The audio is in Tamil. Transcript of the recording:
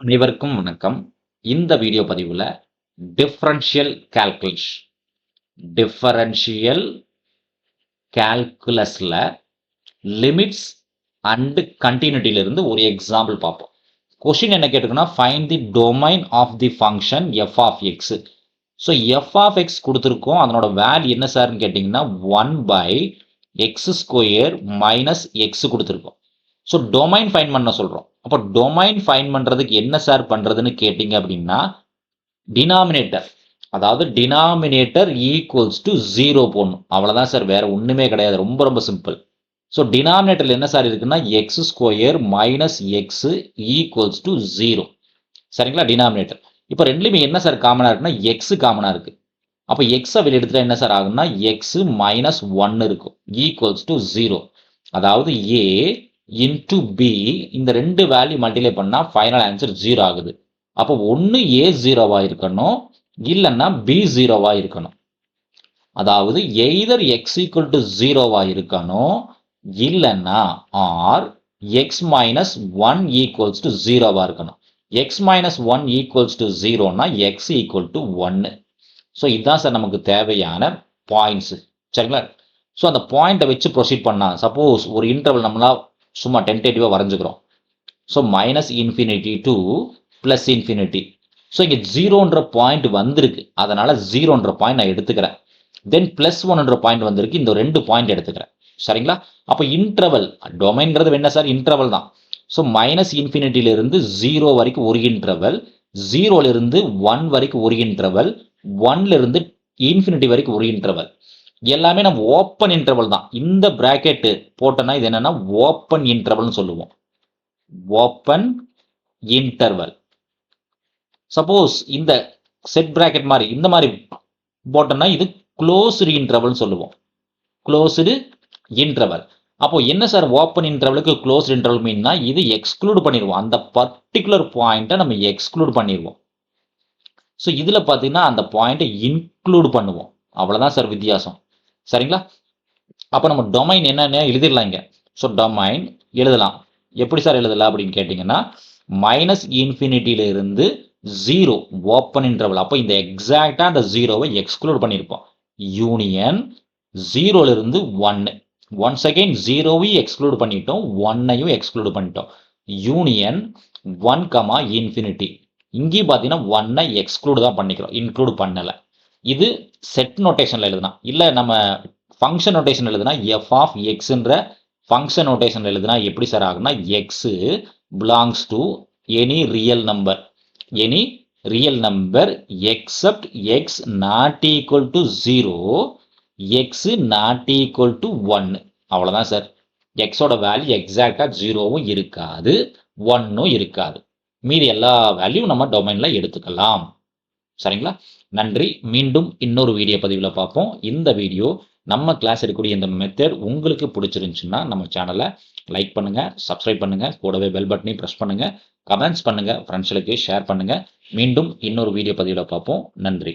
அனைவருக்கும் வணக்கம். இந்த வீடியோ பதிவுல டிஃபரன்ஷியல் கால்குலஸ் டிஃபரன்ஷியல் கால்குலஸ்ல லிமிட்ஸ் அண்ட் கண்டினியூட்டில இருந்து ஒரு எக்ஸாம்பிள் பார்ப்போம். கொஸ்டின் என்ன கேட்டிருக்குன்னா, find the domain of the function f of x. So f of x கொடுத்துருக்கோம். அதனோட வேல்யூ என்ன சார்ன்னு கேட்டிங்கன்னா 1/x² மைனஸ் எக்ஸ் கொடுத்துருக்கோம். ஸோ டொமைன் ஃபைண்ட் பண்ண சொல்கிறோம். அப்போ டொமைன் ஃபைண்ட் பண்ணுறதுக்கு என்ன சார் பண்ணுறதுன்னு கேட்டிங்க அப்படின்னா, டினாமினேட்டர், அதாவது டினாமினேட்டர் ஈக்குவல்ஸ் டு 0 போடணும். அவ்வளோதான் சார், வேற ஒன்றுமே கிடையாது. ரொம்ப ரொம்ப சிம்பிள். ஸோ டினாமினேட்டரில் என்ன சார் இருக்குன்னா x² minus X equals to 0. சரிங்களா? டினாமினேட்டர். இப்போ ரெண்டுலையுமே என்ன சார் காமனாக இருக்குன்னா எக்ஸ் காமனாக இருக்கு. அப்போ எக்ஸை வெளியே எடுத்துட்டா என்ன சார் ஆகும்னா எக்ஸ் மைனஸ் 1 இருக்கும் ஈக்குவல்ஸ் டு 0. அதாவது ஏ இன்டு பி, இந்த ரெண்டு வேல்யூ மல்டிப்ளை பண்ணா ஃபைனல் ஆன்சர் 0 ஆகுது. அப்போ ஒன்று ஏ 0வா இருக்கணும், இல்லைன்னா பி 0வா இருக்கணும். அதாவது எய்தர் எக்ஸ் ஈக்குவல் டு 0வா இருக்கணும், இல்லைன்னா or x minus 1 equals to 0வா இருக்கணும். எக்ஸ் மைனஸ் 1 ஈக்குவல்ஸ் டு 0னா எக்ஸ் ஈக்குவல் டு 1. ஸோ இதுதான் சார் நமக்கு தேவையான பாயிண்ட்ஸ். சரிங்களா? ஸோ அந்த பாயிண்ட்டை வச்சு ப்ரொசீட் பண்ணா, சப்போஸ் ஒரு இன்டர்வல் நம்மளா சும்மா டென்டேட்டிவாக வரைஞ்சுக்கிறோம். So minus infinity to plus infinity. So இங்கே 0ன்ற பாயிண்ட் வந்திருக்கு, அதனால 0ன்ற பாயிண்ட் நான் எடுத்துக்கிறேன். தென் ப்ளஸ் 1ன்ற பாயிண்ட் வந்திருக்கு, இந்த 2 பாயிண்ட் எடுத்துக்கிறேன். சரிங்களா? அப்போ இன்டர்வல் டொமைன்கிறது என்ன சார்? இன்டர்வல் தான். ஸோ மைனஸ் இன்ஃபினிட்டியிலிருந்து 0 வரைக்கும் ஒரு இன்டர்வல், 0லிருந்து 1 வரைக்கும் ஒரு இன்டர்வல், 1லிருந்து இன்ஃபினிட்டி வரைக்கும் ஒரு இன்டர்வல். எல்லாமே நம்ம ஓப்பன் இன்டர்வல் தான். இந்த பிராக்கெட் போட்டோம்னா இது என்னன்னா ஓப்பன் இன்டர்வல்னு சொல்லுவோம். Open interval. சப்போஸ் இந்த செட் பிராக்கெட் மாதிரி இந்த மாதிரி போட்டோம்னா இது க்ளோஸ்டு இன்டர்வல்னு சொல்லுவோம். Closed interval. அப்போ என்ன சார் ஓப்பன் இன்டர்வலுக்கு க்ளோஸ்டு இன்டர்வல் மீன்னா இது எக்ஸ்க்ளூட் பண்ணிடுவோம். அந்த பர்டிகுலர் பாயிண்ட்டை நம்ம எக்ஸ்க்ளூட் பண்ணிடுவோம். ஸோ இதில் பார்த்தீங்கன்னா அந்த பாயிண்ட்டை இன்க்ளூட் பண்ணுவோம். அவ்வளோதான் சார் வித்தியாசம். சரிங்களா? அப்போ நம்ம டொமைன் என்னன்னு எழுதிடலாம் இங்கே. ஸோ டொமைன் எழுதலாம். எப்படி சார் எழுதலாம் அப்படின்னு கேட்டிங்கன்னா, மைனஸ் இன்ஃபினிட்டியிலிருந்து 0 ஓப்பன் இன்டர்வல். அப்போ இந்த எக்ஸாக்டாக அந்த 0வை எக்ஸ்க்ளூட் பண்ணியிருப்போம். யூனியன் 0லிருந்து 1. ஒன்ஸ் அகெயின் 0வையும் எக்ஸ்க்ளூட் பண்ணிட்டோம், 1ஐயும் எக்ஸ்க்ளூட் பண்ணிட்டோம். Union 1, infinity. இங்கேயும் பார்த்தீங்கன்னா 1ஐ எக்ஸ்க்ளூட் தான் பண்ணிக்கிறோம், இன்க்ளூட் பண்ணலை. இது செட் நோட்டேஷனில் எழுதுனா, இல்லை நம்ம ஃபங்க்ஷன் நோட்டேஷன் எழுதுனா எஃப் ஆஃப் எக்ஸ்ன்ற ஃபங்க்ஷன் நோட்டேஷன் எழுதுனா எப்படி சார் ஆகுனா X belongs to any real number, any real number accept X not equal to 0, X not equal to 1. அவ்வளோதான் சார். எக்ஸோட வேல்யூ எக்ஸாக்டாக 0வும் இருக்காது, 1ம் இருக்காது. மீதி எல்லா வேல்யூவும் நம்ம டொமைனில் எடுத்துக்கலாம். சரிங்களா? நன்றி. மீண்டும் இன்னொரு வீடியோ பதிவில் பார்ப்போம். இந்த வீடியோ நம்ம கிளாஸ் எடுக்கக்கூடிய இந்த மெத்தட் உங்களுக்கு பிடிச்சிருந்துச்சுன்னா நம்ம சேனலை லைக் பண்ணுங்கள், சப்ஸ்கிரைப் பண்ணுங்கள், கூடவே பெல் பட்டனையும் ப்ரெஸ் பண்ணுங்கள், கமெண்ட்ஸ் பண்ணுங்கள், ஃப்ரெண்ட்ஸுக்கு ஷேர் பண்ணுங்கள். மீண்டும் இன்னொரு வீடியோ பதிவில் பார்ப்போம். நன்றி.